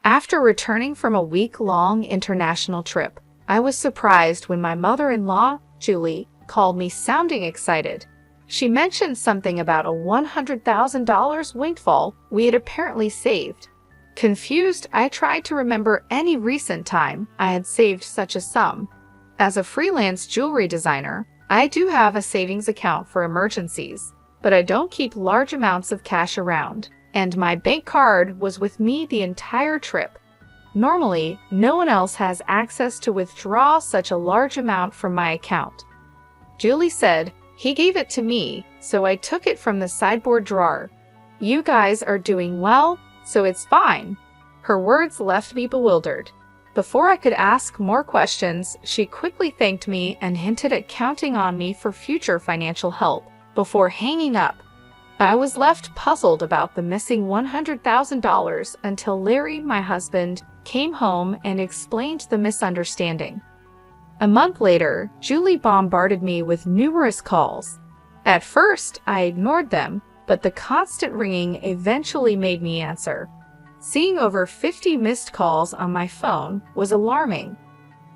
After returning from a week-long international trip, I was surprised when my mother-in-law, Julie, called me sounding excited. She mentioned something about a $100,000 windfall we had apparently saved. Confused, I tried to remember any recent time I had saved such a sum. As a freelance jewelry designer, I do have a savings account for emergencies, but I don't keep large amounts of cash around, and my bank card was with me the entire trip. Normally, no one else has access to withdraw such a large amount from my account. Julie said, "He gave it to me, so I took it from the sideboard drawer. You guys are doing well, so it's fine." Her words left me bewildered. Before I could ask more questions, she quickly thanked me and hinted at counting on me for future financial help before hanging up. I was left puzzled about the missing $100,000 until Larry, my husband, came home and explained the misunderstanding. A month later, Julie bombarded me with numerous calls. At first, I ignored them, but the constant ringing eventually made me answer. Seeing over 50 missed calls on my phone was alarming.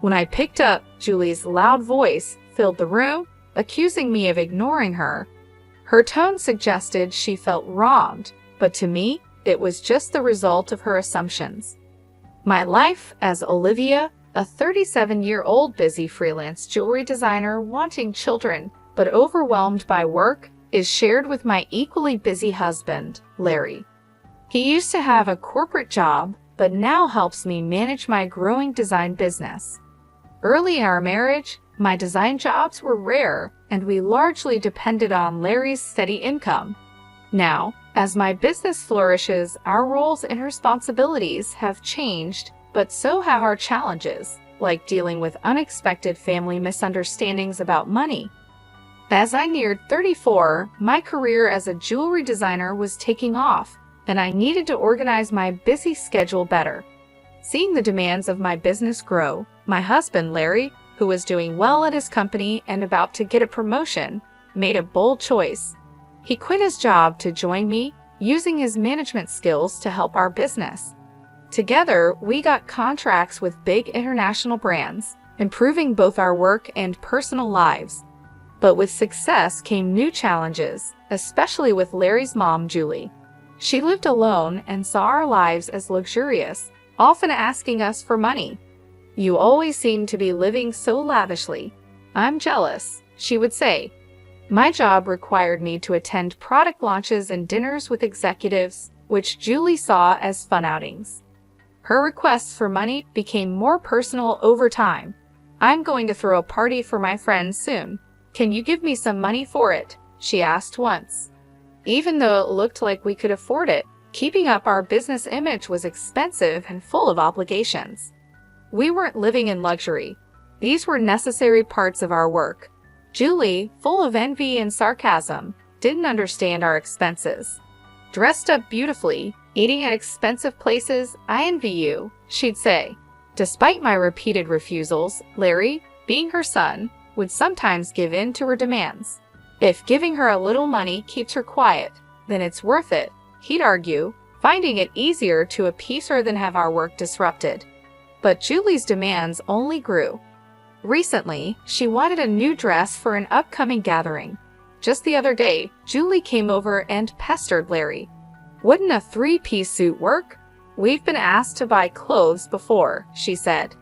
When I picked up, Julie's loud voice filled the room, accusing me of ignoring her. Her tone suggested she felt wronged, but to me, it was just the result of her assumptions. My life as Olivia, a 37-year-old busy freelance jewelry designer wanting children but overwhelmed by work, is shared with my equally busy husband, Larry. He used to have a corporate job, but now helps me manage my growing design business. Early in our marriage, my design jobs were rare, and we largely depended on Larry's steady income. Now, as my business flourishes, our roles and responsibilities have changed, but so have our challenges, like dealing with unexpected family misunderstandings about money. As I neared 34, my career as a jewelry designer was taking off, and I needed to organize my busy schedule better. Seeing the demands of my business grow, my husband, Larry, who was doing well at his company and about to get a promotion, made a bold choice. He quit his job to join me, using his management skills to help our business. Together, we got contracts with big international brands, improving both our work and personal lives. But with success came new challenges, especially with Larry's mom, Julie. She lived alone and saw our lives as luxurious, often asking us for money. "You always seem to be living so lavishly. I'm jealous," she would say. My job required me to attend product launches and dinners with executives, which Julie saw as fun outings. Her requests for money became more personal over time. "I'm going to throw a party for my friends soon. Can you give me some money for it?" she asked once. Even though it looked like we could afford it, keeping up our business image was expensive and full of obligations. We weren't living in luxury. These were necessary parts of our work. Julie, full of envy and sarcasm, didn't understand our expenses. "Dressed up beautifully, eating at expensive places, I envy you," she'd say. Despite my repeated refusals, Larry, being her son, would sometimes give in to her demands. If giving her a little money keeps her quiet, then it's worth it, he'd argue, finding it easier to appease her than have our work disrupted. But Julie's demands only grew. Recently, she wanted a new dress for an upcoming gathering. Just the other day, Julie came over and pestered Larry. "Wouldn't a three-piece suit work? We've been asked to buy clothes before," she said.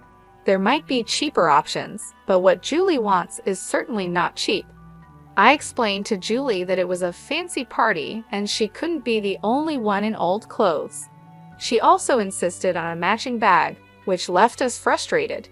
"There might be cheaper options, but what Julie wants is certainly not cheap." I explained to Julie that it was a fancy party and she couldn't be the only one in old clothes. She also insisted on a matching bag, which left us frustrated.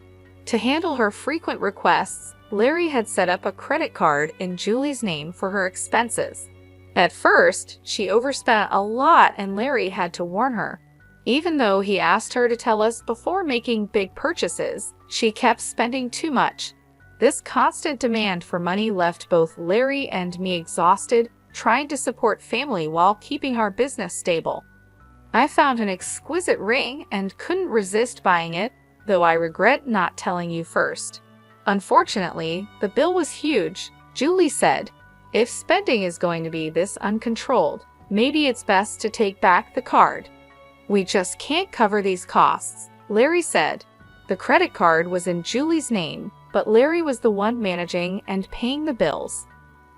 To handle her frequent requests, Larry had set up a credit card in Julie's name for her expenses. At first, she overspent a lot and Larry had to warn her. Even though he asked her to tell us before making big purchases, she kept spending too much. This constant demand for money left both Larry and me exhausted, trying to support family while keeping our business stable. I found an exquisite ring and couldn't resist buying it, though I regret not telling you first. Unfortunately, the bill was huge. Julie said, "If spending is going to be this uncontrolled, maybe it's best to take back the card." "We just can't cover these costs," Larry said. The credit card was in Julie's name, but Larry was the one managing and paying the bills.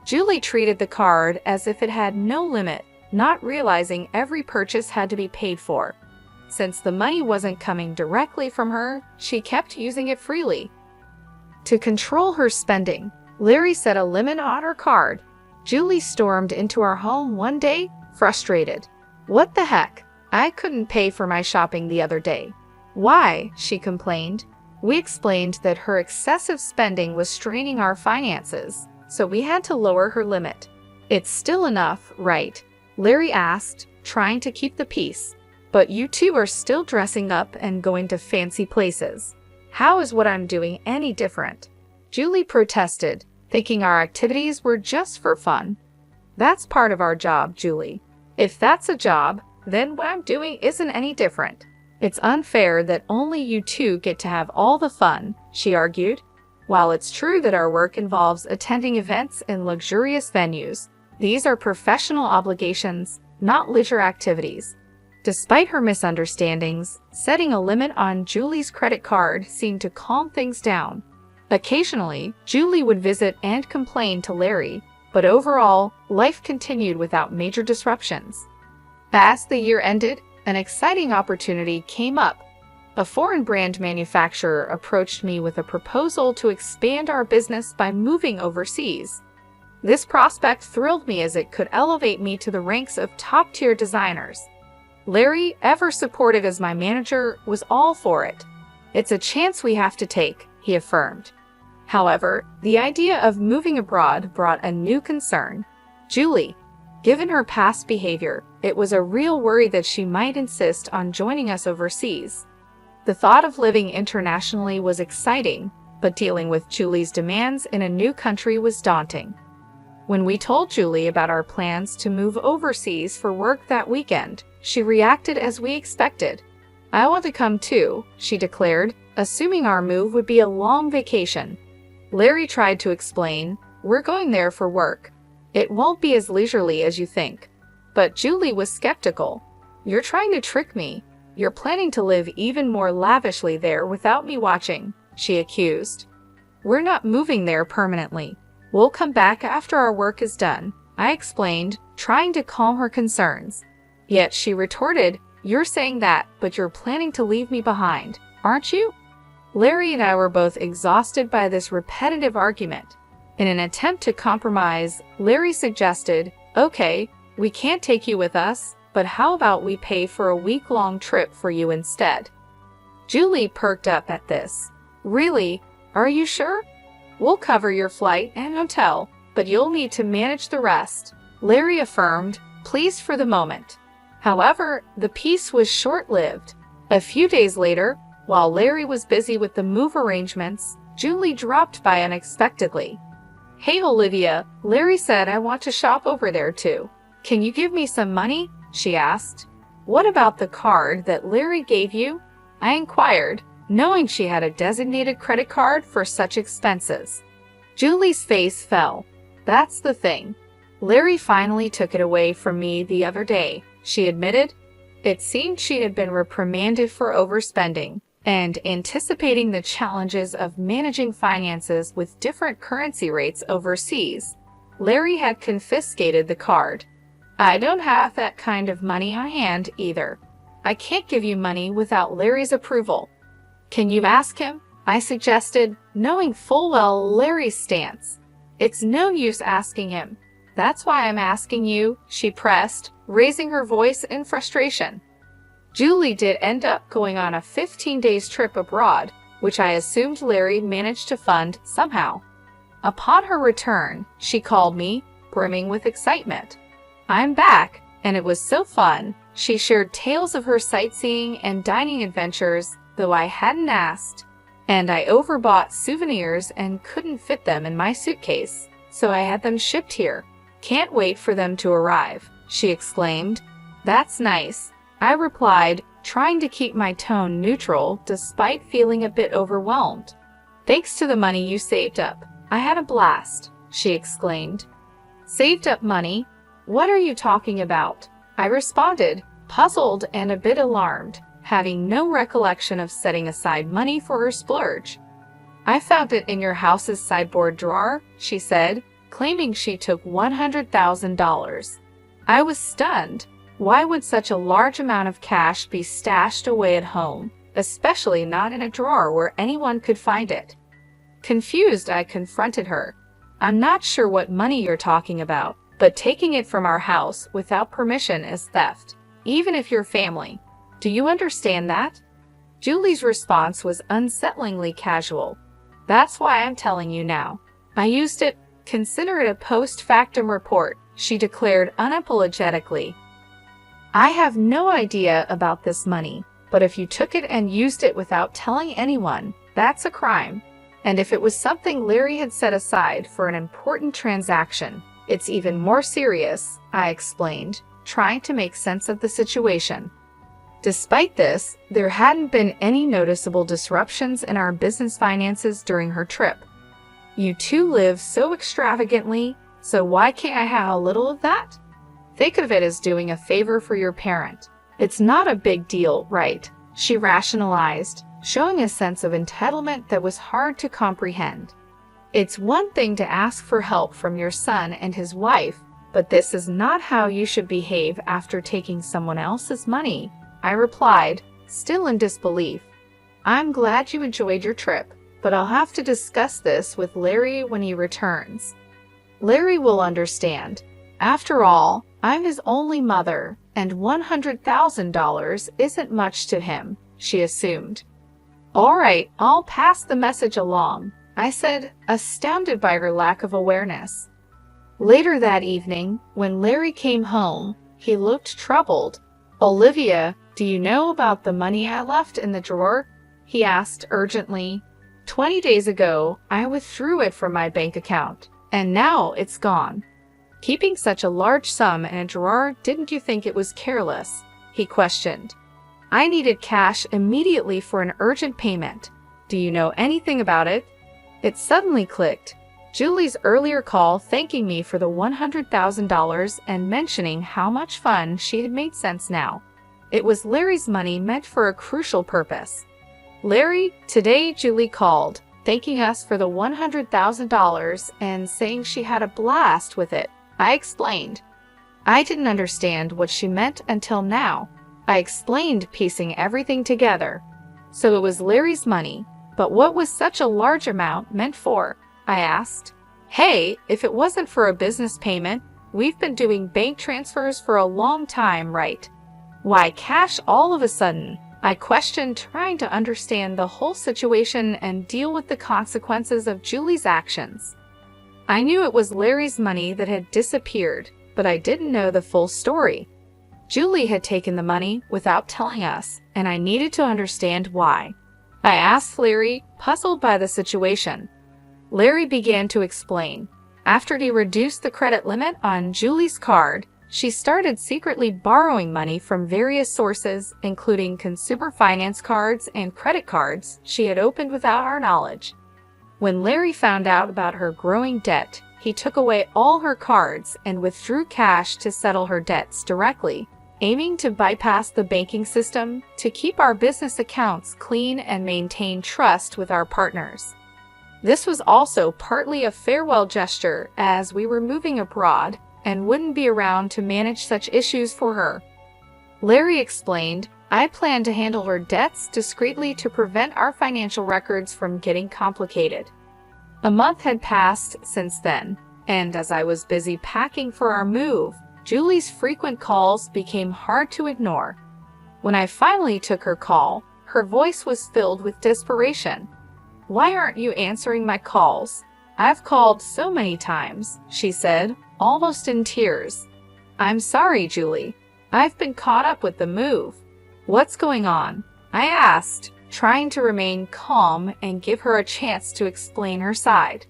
Julie treated the card as if it had no limit, not realizing every purchase had to be paid for. Since the money wasn't coming directly from her, she kept using it freely. To control her spending, Larry set a limit on her card. Julie stormed into our home one day, frustrated. "What the heck? I couldn't pay for my shopping the other day." "Why?" she complained. We explained that her excessive spending was straining our finances, so we had to lower her limit. "It's still enough, right?" Larry asked, trying to keep the peace. "But you two are still dressing up and going to fancy places. How is what I'm doing any different?" Julie protested, thinking our activities were just for fun. "That's part of our job, Julie. If that's a job, then what I'm doing isn't any different. It's unfair that only you two get to have all the fun," she argued. While it's true that our work involves attending events in luxurious venues, these are professional obligations, not leisure activities. Despite her misunderstandings, setting a limit on Julie's credit card seemed to calm things down. Occasionally, Julie would visit and complain to Larry, but overall, life continued without major disruptions. As the year ended, an exciting opportunity came up. A foreign brand manufacturer approached me with a proposal to expand our business by moving overseas. This prospect thrilled me as it could elevate me to the ranks of top-tier designers. Larry, ever supportive as my manager, was all for it. "It's a chance we have to take," he affirmed. However, the idea of moving abroad brought a new concern. Julie. Given her past behavior, it was a real worry that she might insist on joining us overseas. The thought of living internationally was exciting, but dealing with Julie's demands in a new country was daunting. When we told Julie about our plans to move overseas for work that weekend, she reacted as we expected. "I want to come too," she declared, assuming our move would be a long vacation. Larry tried to explain, "We're going there for work. It won't be as leisurely as you think." But Julie was skeptical. "You're trying to trick me. You're planning to live even more lavishly there without me watching," she accused. "We're not moving there permanently. We'll come back after our work is done," I explained, trying to calm her concerns. Yet she retorted, "You're saying that, but you're planning to leave me behind, aren't you?" Larry and I were both exhausted by this repetitive argument. In an attempt to compromise, Larry suggested, "Okay, we can't take you with us, but how about we pay for a week-long trip for you instead?" Julie perked up at this. "Really? Are you sure? We'll cover your flight and hotel, but you'll need to manage the rest," Larry affirmed, pleased for the moment. However, the peace was short-lived. A few days later, while Larry was busy with the move arrangements, Julie dropped by unexpectedly. "Hey Olivia," Larry said, "I want to shop over there too. Can you give me some money?" she asked. "What about the card that Larry gave you?" I inquired, knowing she had a designated credit card for such expenses. Julie's face fell. "That's the thing. Larry finally took it away from me the other day," she admitted. It seemed she had been reprimanded for overspending, and anticipating the challenges of managing finances with different currency rates overseas, Larry had confiscated the card. "I don't have that kind of money on hand either. I can't give you money without Larry's approval." "Can you ask him?" I suggested, knowing full well Larry's stance. "It's no use asking him. That's why I'm asking you," she pressed, raising her voice in frustration. Julie did end up going on a 15-day trip abroad, which I assumed Larry managed to fund somehow. Upon her return, she called me, brimming with excitement. "I'm back, and it was so fun." She shared tales of her sightseeing and dining adventures, though I hadn't asked. "And I overbought souvenirs and couldn't fit them in my suitcase, so I had them shipped here. Can't wait for them to arrive," she exclaimed. "That's nice," I replied, trying to keep my tone neutral despite feeling a bit overwhelmed. "Thanks to the money you saved up, I had a blast," she exclaimed. "Saved up money? What are you talking about?" I responded, puzzled and a bit alarmed, having no recollection of setting aside money for her splurge. "I found it in your house's sideboard drawer," she said, claiming she took $100,000. I was stunned. Why would such a large amount of cash be stashed away at home, especially not in a drawer where anyone could find it? Confused, I confronted her. "I'm not sure what money you're talking about, but taking it from our house without permission is theft, even if you're family. Do you understand that?" Julie's response was unsettlingly casual. "That's why I'm telling you now. I used it. Consider it a post-factum report," she declared unapologetically. "I have no idea about this money, but if you took it and used it without telling anyone, that's a crime. And if it was something Larry had set aside for an important transaction, it's even more serious," I explained, trying to make sense of the situation. Despite this, there hadn't been any noticeable disruptions in our business finances during her trip. "You two live so extravagantly, so why can't I have a little of that? Think of it as doing a favor for your parent. It's not a big deal, right?" she rationalized, showing a sense of entitlement that was hard to comprehend. "It's one thing to ask for help from your son and his wife, but this is not how you should behave after taking someone else's money," I replied, still in disbelief. "I'm glad you enjoyed your trip, but I'll have to discuss this with Larry when he returns. Larry will understand. After all, I'm his only mother, and $100,000 isn't much to him," she assumed. "All right, I'll pass the message along," I said, astounded by her lack of awareness. Later that evening, when Larry came home, he looked troubled. "Olivia, do you know about the money I left in the drawer?" he asked urgently. 20 days ago, I withdrew it from my bank account, and now it's gone." "Keeping such a large sum in a drawer, didn't you think it was careless?" he questioned. "I needed cash immediately for an urgent payment. Do you know anything about it?" It suddenly clicked. Julie's earlier call thanking me for the $100,000 and mentioning how much fun she had made sense now. It was Larry's money meant for a crucial purpose. "Larry, today Julie called, thanking us for the $100,000 and saying she had a blast with it," I explained. I didn't understand what she meant until now. I explained, piecing everything together. So it was Larry's money, but what was such a large amount meant for? I asked. "Hey, if it wasn't for a business payment, we've been doing bank transfers for a long time, right? Why cash all of a sudden?" I questioned, trying to understand the whole situation and deal with the consequences of Julie's actions. I knew it was Larry's money that had disappeared, but I didn't know the full story. Julie had taken the money without telling us, and I needed to understand why. I asked Larry, puzzled by the situation. Larry began to explain. After he reduced the credit limit on Julie's card, she started secretly borrowing money from various sources, including consumer finance cards and credit cards she had opened without our knowledge. When Larry found out about her growing debt, he took away all her cards and withdrew cash to settle her debts directly, aiming to bypass the banking system to keep our business accounts clean and maintain trust with our partners. This was also partly a farewell gesture, as we were moving abroad and wouldn't be around to manage such issues for her. Larry explained, "I plan to handle her debts discreetly to prevent our financial records from getting complicated." A month had passed since then, and as I was busy packing for our move, Julie's frequent calls became hard to ignore. When I finally took her call, her voice was filled with desperation. "Why aren't you answering my calls? I've called so many times," she said, almost in tears. "I'm sorry, Julie. I've been caught up with the move." "What's going on?" I asked, trying to remain calm and give her a chance to explain her side.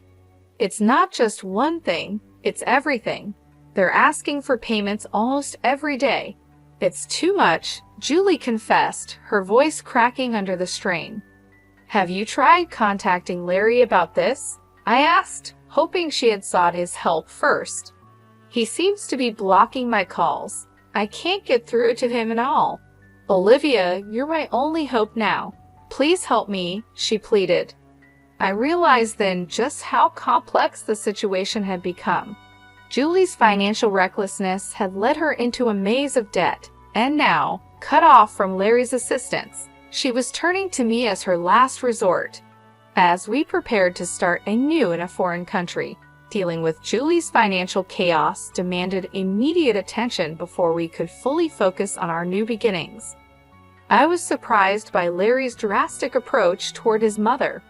"It's not just one thing, it's everything. They're asking for payments almost every day. It's too much," Julie confessed, her voice cracking under the strain. "Have you tried contacting Larry about this?" I asked, hoping she had sought his help first. "He seems to be blocking my calls. I can't get through to him at all. Olivia, you're my only hope now. Please help me, she pleaded. I realized then just how complex the situation had become. Julie's financial recklessness had led her into a maze of debt, and now, cut off from Larry's assistance, she was turning to me as her last resort. As we prepared to start anew in a foreign country, dealing with Julie's financial chaos demanded immediate attention before we could fully focus on our new beginnings. I was surprised by Larry's drastic approach toward his mother.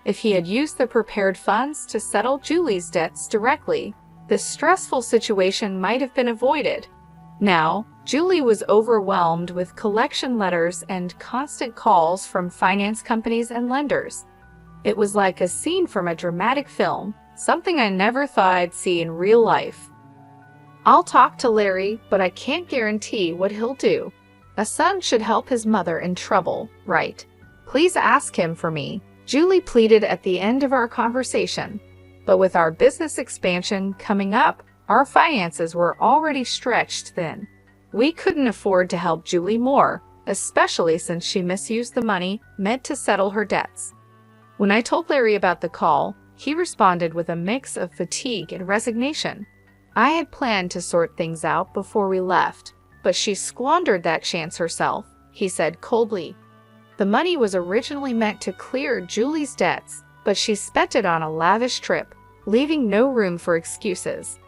If he had used the prepared funds to settle Julie's debts directly, this stressful situation might have been avoided. Now, Julie was overwhelmed with collection letters and constant calls from finance companies and lenders. It was like a scene from a dramatic film, something I never thought I'd see in real life. I'll talk to Larry, but I can't guarantee what he'll do. A son should help his mother in trouble, right? Please ask him for me, Julie pleaded at the end of our conversation. But with our business expansion coming up, our finances were already stretched thin. We couldn't afford to help Julie more, especially since she misused the money meant to settle her debts. When I told Larry about the call, he responded with a mix of fatigue and resignation. I had planned to sort things out before we left, but she squandered that chance herself, he said coldly. The money was originally meant to clear Julie's debts, but she spent it on a lavish trip, leaving no room for excuses.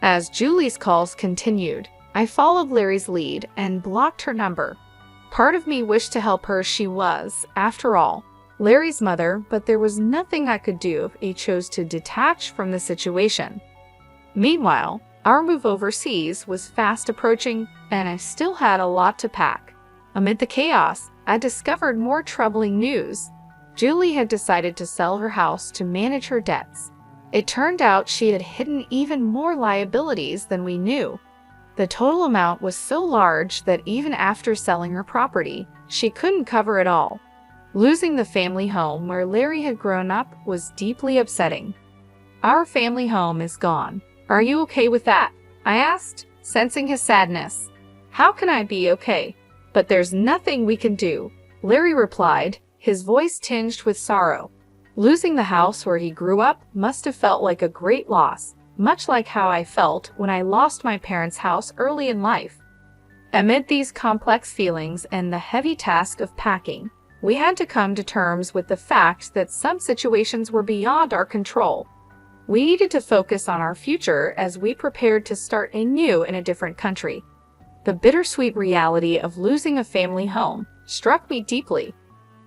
As Julie's calls continued, I followed Larry's lead and blocked her number. Part of me wished to help her. She was, after all, Larry's mother, but there was nothing I could do if he chose to detach from the situation. Meanwhile, our move overseas was fast approaching, and I still had a lot to pack. Amid the chaos, I discovered more troubling news. Julie had decided to sell her house to manage her debts. It turned out she had hidden even more liabilities than we knew. The total amount was so large that even after selling her property, she couldn't cover it all. Losing the family home where Larry had grown up was deeply upsetting. Our family home is gone. Are you okay with that? I asked, sensing his sadness. How can I be okay? But there's nothing we can do, Larry replied, his voice tinged with sorrow. Losing the house where he grew up must have felt like a great loss, much like how I felt when I lost my parents' house early in life. Amid these complex feelings and the heavy task of packing, we had to come to terms with the fact that some situations were beyond our control. We needed to focus on our future as we prepared to start anew in a different country. The bittersweet reality of losing a family home struck me deeply.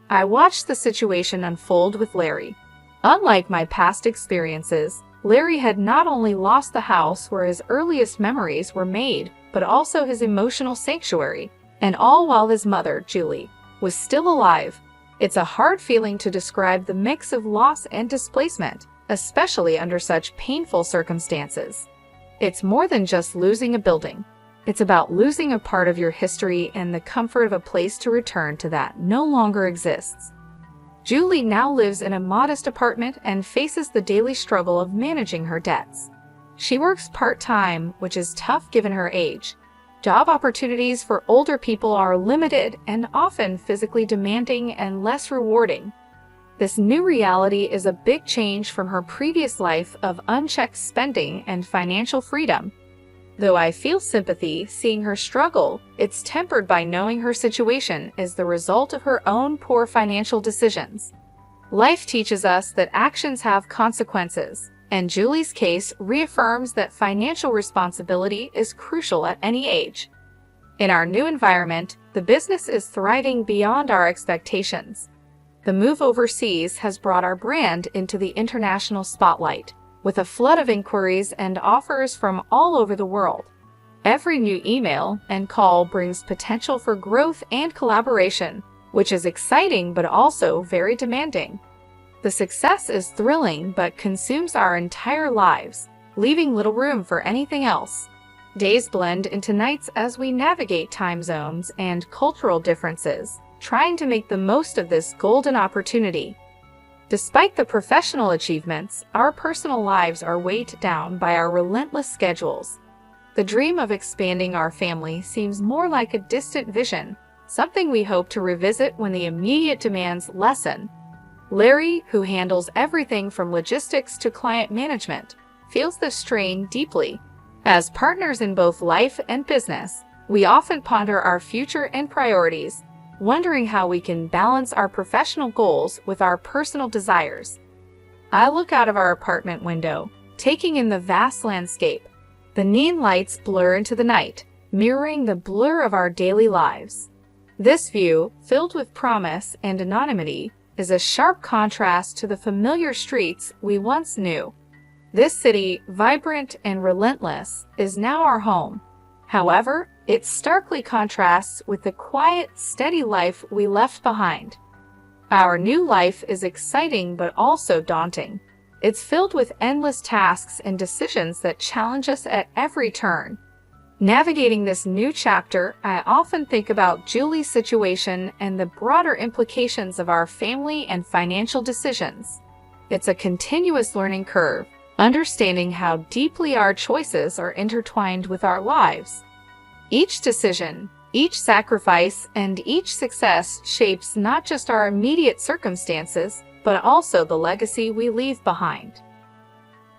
I watched the situation unfold with Larry. Unlike my past experiences, Larry had not only lost the house where his earliest memories were made, but also his emotional sanctuary, and all while his mother, Julie, was still alive. It's a hard feeling to describe the mix of loss and displacement, especially under such painful circumstances. It's more than just losing a building. It's about losing a part of your history and the comfort of a place to return to that no longer exists. Julie now lives in a modest apartment and faces the daily struggle of managing her debts. She works part-time, which is tough given her age. Job opportunities for older people are limited and often physically demanding and less rewarding. This new reality is a big change from her previous life of unchecked spending and financial freedom. Though I feel sympathy seeing her struggle, it's tempered by knowing her situation is the result of her own poor financial decisions. Life teaches us that actions have consequences, and Julie's case reaffirms that financial responsibility is crucial at any age. In our new environment, the business is thriving beyond our expectations. The move overseas has brought our brand into the international spotlight, with a flood of inquiries and offers from all over the world. Every new email and call brings potential for growth and collaboration, which is exciting but also very demanding. The success is thrilling but consumes our entire lives, leaving little room for anything else. Days blend into nights as we navigate time zones and cultural differences, trying to make the most of this golden opportunity. Despite the professional achievements, our personal lives are weighed down by our relentless schedules. The dream of expanding our family seems more like a distant vision, something we hope to revisit when the immediate demands lessen. Larry, who handles everything from logistics to client management, feels the strain deeply. As partners in both life and business, we often ponder our future and priorities, wondering how we can balance our professional goals with our personal desires. I look out of our apartment window, taking in the vast landscape. The neon lights blur into the night, mirroring the blur of our daily lives. This view, filled with promise and anonymity, is a sharp contrast to the familiar streets we once knew. This city, vibrant and relentless, is now our home. However, it starkly contrasts with the quiet, steady life we left behind. Our new life is exciting but also daunting. It's filled with endless tasks and decisions that challenge us at every turn. Navigating this new chapter, I often think about Julie's situation and the broader implications of our family and financial decisions. It's a continuous learning curve, understanding how deeply our choices are intertwined with our lives. Each decision, each sacrifice, and each success shapes not just our immediate circumstances, but also the legacy we leave behind.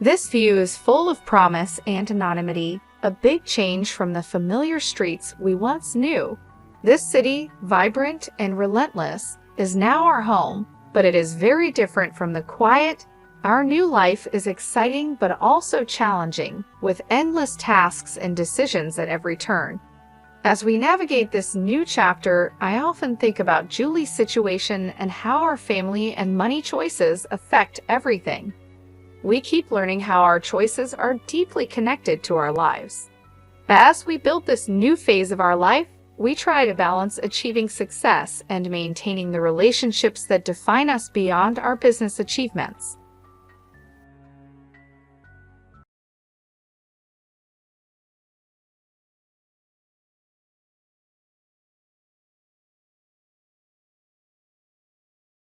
This view is full of promise and anonymity, a big change from the familiar streets we once knew. This city, vibrant and relentless, is now our home, but it is very different from the quiet. Our new life is exciting but also challenging, with endless tasks and decisions at every turn. As we navigate this new chapter, I often think about Julie's situation and how our family and money choices affect everything. We keep learning how our choices are deeply connected to our lives. As we build this new phase of our life, we try to balance achieving success and maintaining the relationships that define us beyond our business achievements.